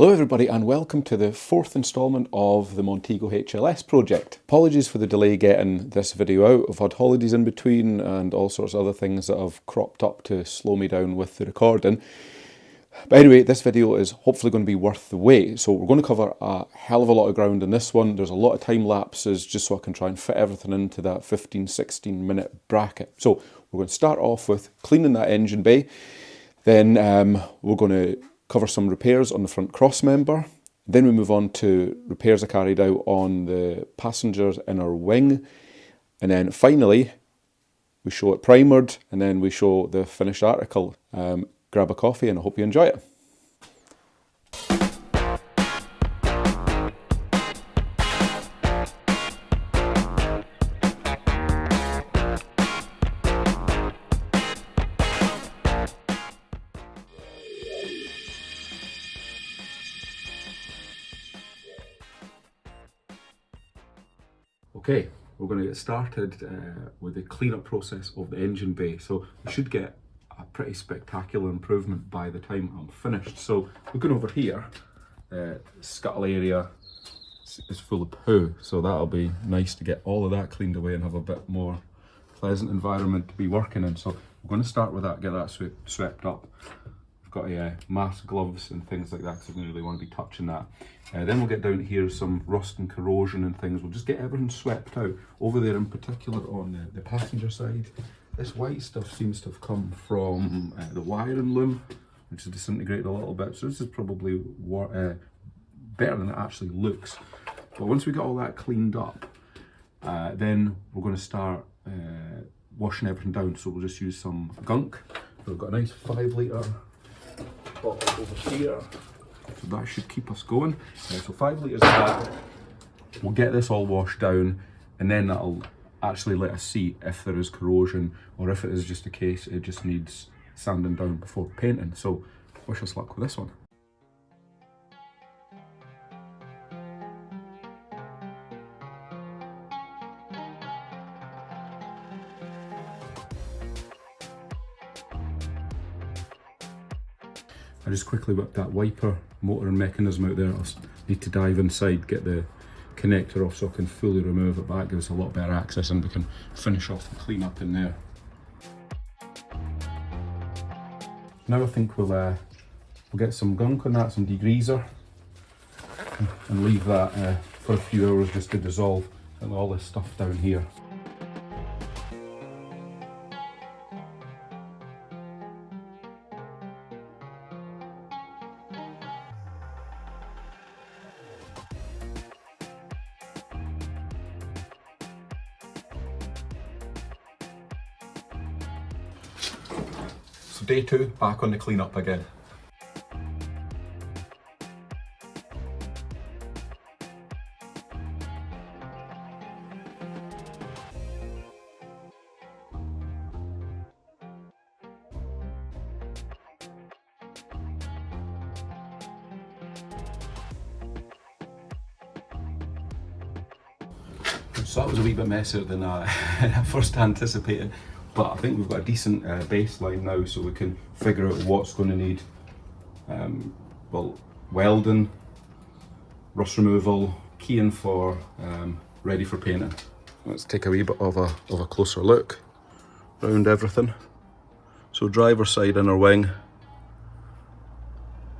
Hello everybody and welcome to the fourth instalment of the Montego HLS project. Apologies for the delay getting this video out. I've had holidays in between and all sorts of other things that have cropped up to slow me down with the recording. But anyway, this video is hopefully going to be worth the wait. So we're going to cover a hell of a lot of ground in this one. There's a lot of time lapses just so I can try and fit everything into that 15-16 minute bracket. So we're going to start off with cleaning that engine bay. Then we're going to cover some repairs on the front cross member. Then we move on to repairs I carried out on the passenger's inner wing. And then finally, we show it primered and then we show the finished article. Grab a coffee and I hope you enjoy it. Okay, we're going to get started with the cleanup process of the engine bay. So we should get a pretty spectacular improvement by the time I'm finished. So looking over here, scuttle area is full of poo, so that'll be nice to get all of that cleaned away and have a bit more pleasant environment to be working in. So we're going to start with that, get that swept up. I've got mask gloves and things like that because I don't really want to be touching that. Then we'll get down to here, some rust and corrosion and things. We'll just get everything swept out. Over there in particular on the passenger side, this white stuff seems to have come from the wiring loom, which is disintegrated a little bit. So this is probably better than it actually looks. But once we get all that cleaned up, then we're going to start washing everything down. So we'll just use some gunk. So we've got a nice 5 litre bottle over here. So that should keep us going. So 5 litres of that. We'll get this all washed down and then that'll actually let us see if there is corrosion or if it is just a case it just needs sanding down before painting. So wish us luck with this one. I just quickly whipped that wiper motor and mechanism out there. I'll need to dive inside, get the connector off so I can fully remove it back, give us a lot better access and we can finish off the cleanup in there. Now I think we'll get some gunk on that, some degreaser, and leave that for a few hours just to dissolve and all this stuff down here. So day 2, back on the cleanup again. So that was a wee bit messier than I first anticipated. But I think we've got a decent baseline now, so we can figure out what's going to need well, welding, rust removal, keying for ready for painting. Let's take a wee bit of a closer look around everything. So driver's side inner wing,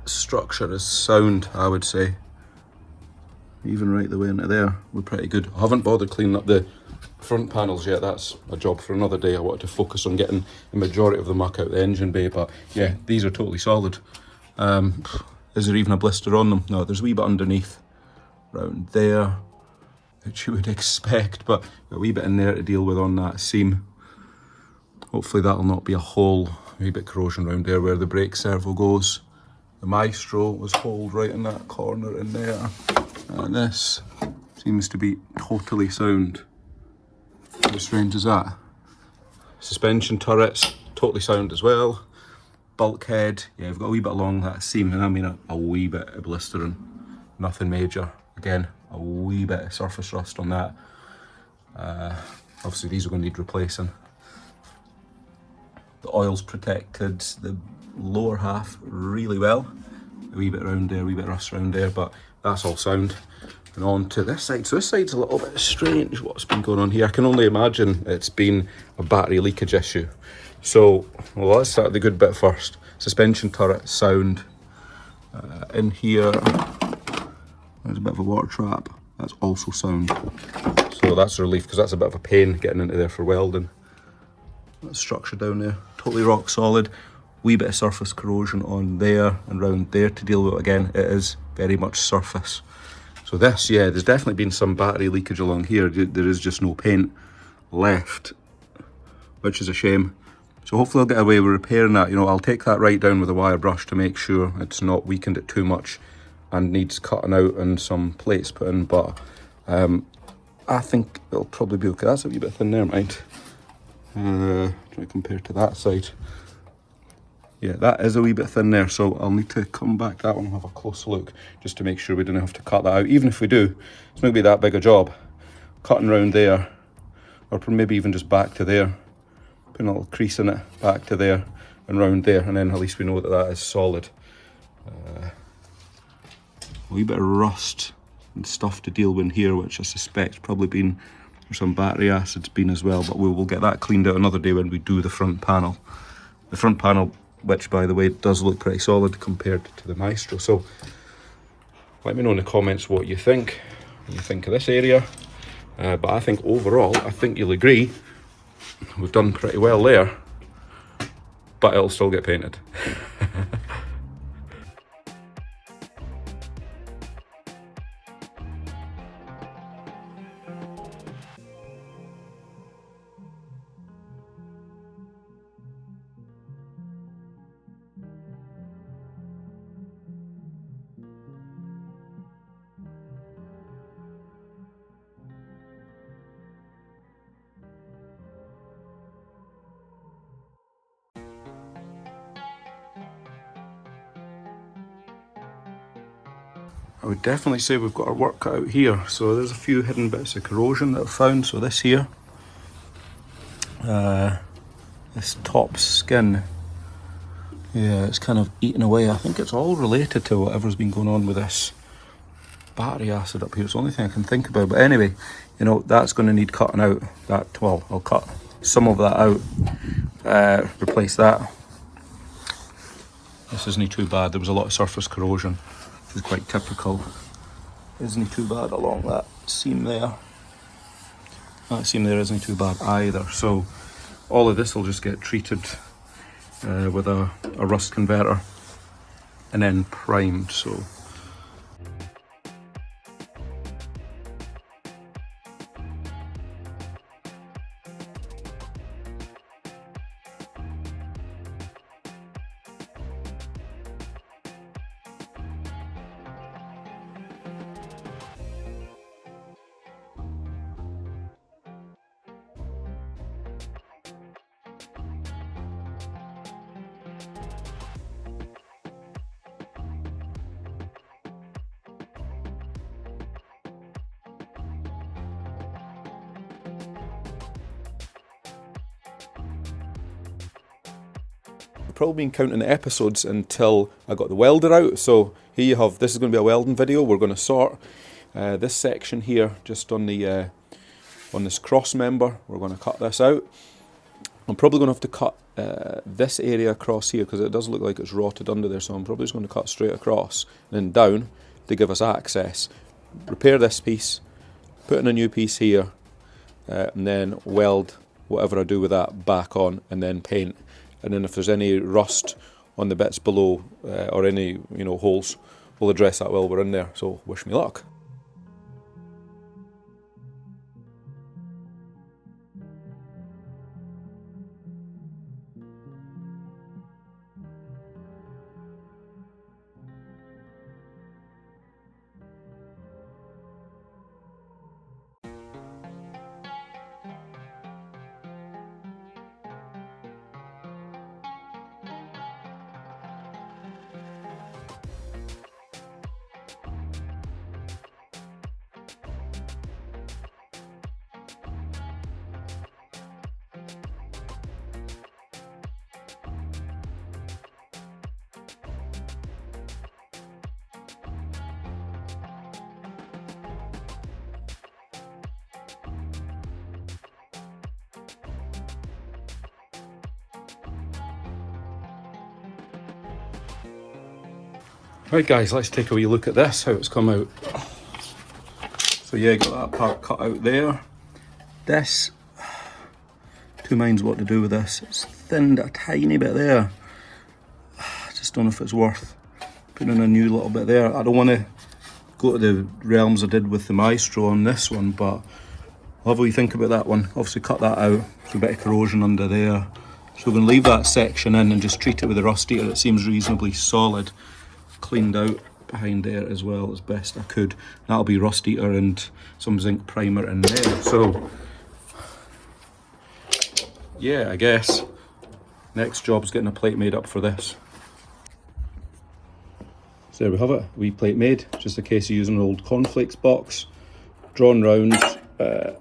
structure is sound, I would say. Even right the way into there, we're pretty good. I haven't bothered cleaning up the front panels yet, that's a job for another day. I wanted to focus on getting the majority of the muck out the engine bay, but yeah, these are totally solid. Is there even a blister on them? No, there's a wee bit underneath, around there, which you would expect, but a wee bit in there to deal with on that seam. Hopefully that'll not be a hole, a wee bit corrosion around there where the brake servo goes. The maestro was holed right in that corner in there, and this seems to be totally sound. How strange is that? Suspension turrets, totally sound as well. Bulkhead, yeah, I've got a wee bit along that seam, and I mean a wee bit of blistering. Nothing major. Again, a wee bit of surface rust on that. Obviously these are going to need replacing. The oil's protected the lower half really well. A wee bit around there, a wee bit of rust around there, but that's all sound. And on to this side. So this side's a little bit strange what's been going on here. I can only imagine it's been a battery leakage issue. So, well, let's start the good bit first. Suspension turret, sound. In here, there's a bit of a water trap. That's also sound. So that's a relief, because that's a bit of a pain getting into there for welding. That structure down there, totally rock solid. Wee bit of surface corrosion on there and round there to deal with. Again, it is very much surface. So this, yeah, there's definitely been some battery leakage along here. There is just no paint left, which is a shame. So hopefully I'll get away with repairing that. You know, I'll take that right down with a wire brush to make sure it's not weakened it too much and needs cutting out and some plates put in, but I think it'll probably be okay. That's a wee bit thin there, mind. Try to compare to that side. Yeah, that is a wee bit thin there, so I'll need to come back that one and have a close look just to make sure we don't have to cut that out. Even if we do, it's not going to be that big a job. Cutting around there, or maybe even just back to there, putting a little crease in it, back to there and round there, and then at least we know that that is solid. A wee bit of rust and stuff to deal with in here, which I suspect probably been, or some battery acid's been as well, but we will get that cleaned out another day when we do the front panel. The front panel, which by the way does look pretty solid compared to the Maestro. So let me know in the comments what you think of this area. But I think overall, I think you'll agree, we've done pretty well there, but it'll still get painted. I would definitely say we've got our work cut out here. So there's a few hidden bits of corrosion that I've found. So this here, this top skin, yeah, it's kind of eaten away. I think it's all related to whatever's been going on with this battery acid up here. It's the only thing I can think about. But anyway, you know, that's going to need cutting out. Well, I'll cut some of that out, replace that. This isn't too bad. There was a lot of surface corrosion, which is quite typical. Isn't too bad along that seam there. That seam there isn't too bad either. So all of this will just get treated with a rust converter and then primed. So I've probably been counting the episodes until I got the welder out. So here you have, this is going to be a welding video. We're going to sort this section here just on the on this cross member. We're going to cut this out. I'm probably going to have to cut this area across here because it does look like it's rotted under there. So I'm probably just going to cut straight across and then down to give us access. Repair this piece, put in a new piece here, and then weld whatever I do with that back on, and then paint. And then if there's any rust on the bits below or any holes, we'll address that while we're in there. So wish me luck. Right guys, let's take a wee look at this, how it's come out. So yeah, got that part cut out there. This, two minds what to do with this. It's thinned a tiny bit there. I just don't know if it's worth putting in a new little bit there. I don't want to go to the realms I did with the Maestro on this one, but I'll have a wee think about that one. Obviously cut that out, there's a bit of corrosion under there. So we're going to leave that section in and just treat it with a rust eater. It seems reasonably solid. Cleaned out behind there as well as best I could. That'll be rust eater and some zinc primer in there. So yeah, I guess next job's getting a plate made up for this. So there we have it, a wee plate made. Just a case of using an old cornflakes box, drawn round. I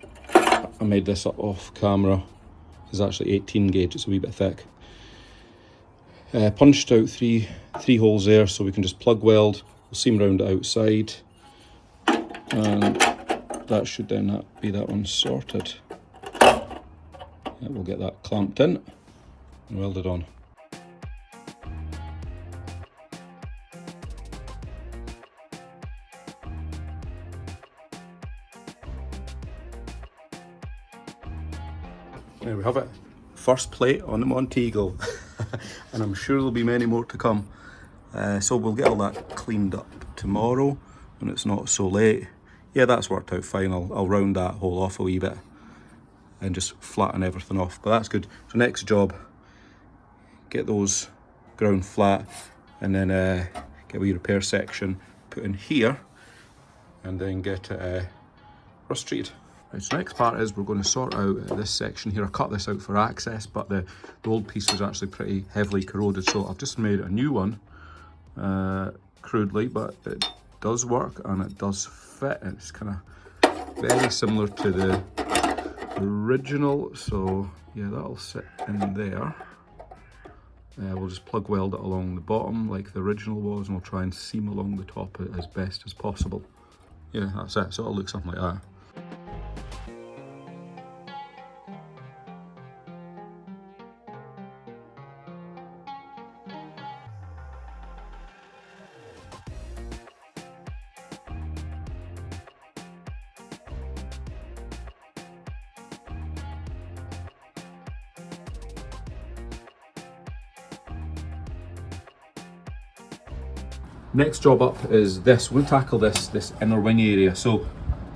made this up off camera. It's actually 18 gauge, it's a wee bit thick. Punched out three holes there so we can just plug weld. We'll seam round the outside, and that should then be that one sorted. Yeah, we'll get that clamped in and welded on. There we have it, first plate on the Montego. And I'm sure there'll be many more to come. So we'll get all that cleaned up tomorrow when it's not so late. Yeah, that's worked out fine. I'll round that hole off a wee bit and just flatten everything off, but that's good. So next job, get those ground flat and then get a wee repair section put in here and then get it rust treated. Right, so next part is we're going to sort out this section here. I cut this out for access, but the old piece was actually pretty heavily corroded, so I've just made a new one, crudely, but it does work and it does fit. It's kind of very similar to the original, so yeah, that'll sit in there. We'll just plug weld it along the bottom like the original was, and we'll try and seam along the top as best as possible. Yeah, that's it, so it'll look something like that. Next job up is this. We'll tackle this inner wing area. So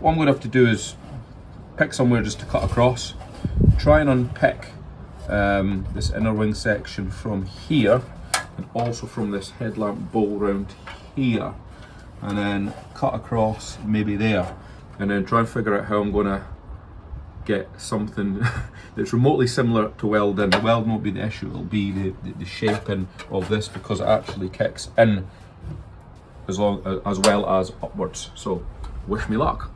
what I'm going to have to do is pick somewhere just to cut across, try and unpick this inner wing section from here and also from this headlamp bowl round here, and then cut across maybe there, and then try and figure out how I'm going to get something that's remotely similar to welding. The welding won't be the issue, it'll be the shaping of this, because it actually kicks in as well as upwards. So wish me luck.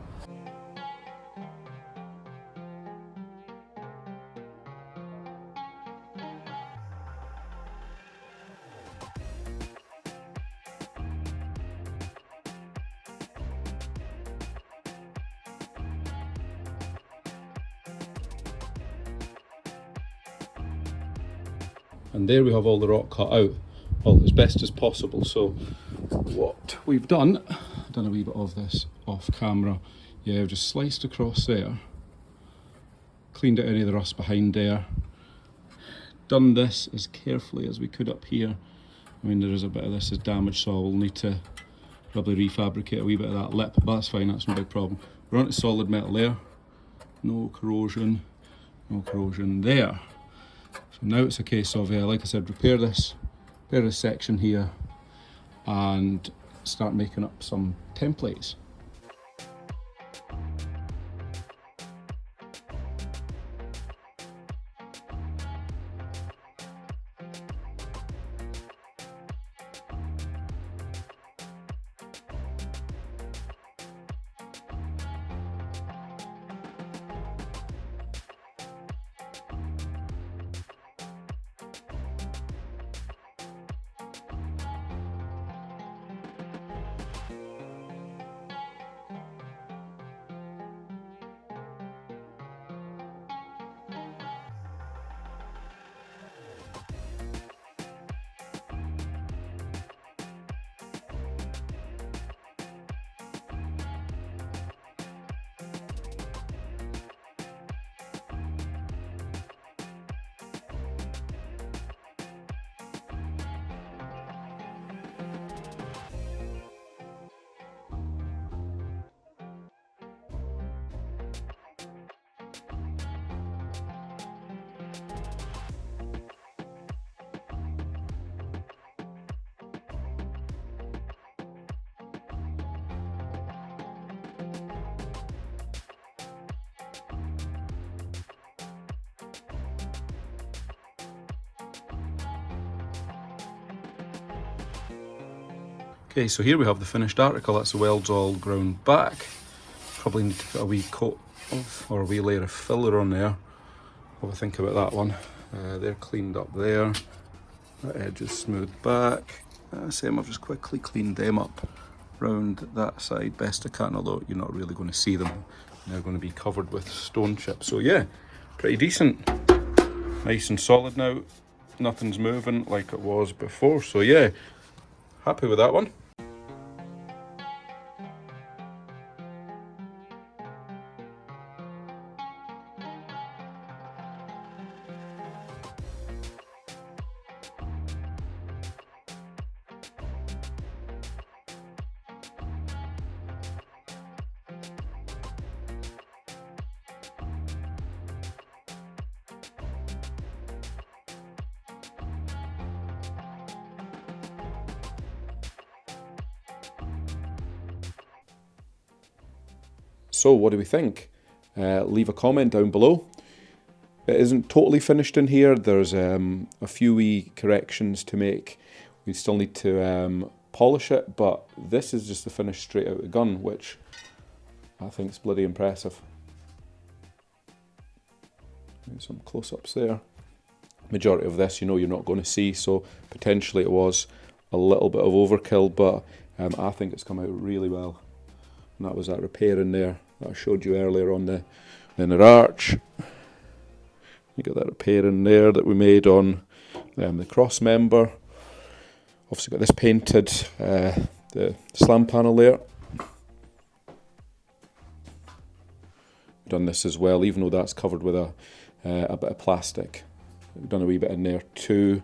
And there we have all the rock cut out, well, as best as possible. So what we've done, I've done a wee bit of this off camera. Yeah, I've just sliced across there, cleaned out any of the rust behind there, done this as carefully as we could up here. I mean, there is a bit of this is damaged, so we'll need to probably refabricate a wee bit of that lip, but that's fine, that's no big problem. We're onto solid metal there, no corrosion there. So now it's a case of, like I said, repair this section here and start making up some templates. Okay, so here we have the finished article. That's the welds all ground back. Probably need to put a wee coat of, or a wee layer of filler on there. Have a think about that one. They're cleaned up there. That edge is smoothed back. Same, I've just quickly cleaned them up round that side best I can, although you're not really going to see them. They're going to be covered with stone chips. So yeah, pretty decent. Nice and solid now. Nothing's moving like it was before. So yeah, happy with that one. So what do we think? Leave a comment down below. It isn't totally finished in here. There's a few wee corrections to make. We still need to polish it, but this is just the finish straight out of the gun, which I think is bloody impressive. Some close-ups there. Majority of this, you know, you're not going to see, so potentially it was a little bit of overkill, but I think it's come out really well. And that was that repair in there that I showed you earlier on the inner arch. You got that repair in there that we made on the cross member. Obviously got this painted, the slam panel there. We've done this as well, even though that's covered with a bit of plastic. We've done a wee bit in there too.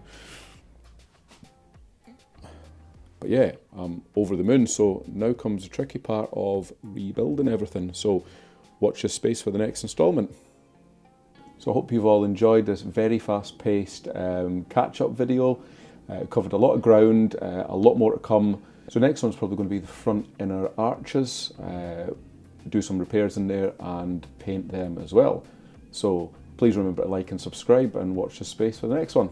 But yeah, I'm over the moon. So now comes the tricky part of rebuilding everything. So watch this space for the next instalment. So I hope you've all enjoyed this very fast-paced catch-up video. Covered a lot of ground, a lot more to come. So next one's probably going to be the front inner arches. Do some repairs in there and paint them as well. So please remember to like and subscribe and watch this space for the next one.